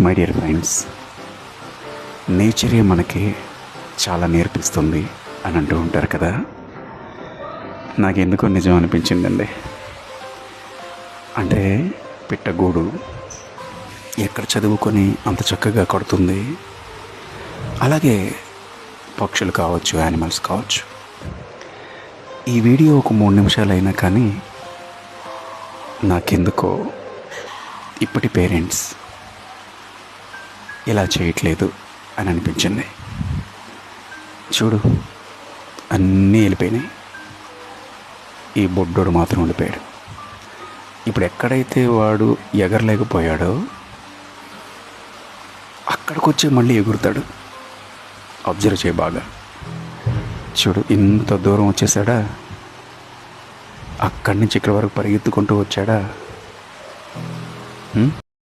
My dear friends, నేచరే మనకి చాలా నేర్పిస్తుంది అని అంటూ ఉంటారు కదా. నాకెందుకో నిజం అనిపించిందండి. అంటే పిట్టగూడు ఎక్కడ చదువుకొని అంత చక్కగా కడుతుంది, అలాగే పక్షులు కావచ్చు, యానిమల్స్ కావచ్చు. ఈ వీడియో ఒక 3 నిమిషాలైనా కానీ నాకెందుకో ఇప్పటి పేరెంట్స్ ఇలా చేయట్లేదు అని అనిపించింది. చూడు, అన్నీ వెళ్ళిపోయినాయి, ఈ బొడ్డోడు మాత్రం ఉండిపోయాడు. ఇప్పుడు ఎక్కడైతే వాడు ఎగరలేకపోయాడో అక్కడికి వచ్చి మళ్ళీ ఎగురుతాడు. అబ్జర్వ్ చేయి బాగా. చూడు, ఇంత దూరం వచ్చేసాడా, అక్కడి నుంచి ఇక్కడి వరకు పరిగెత్తుకుంటూ వచ్చాడా.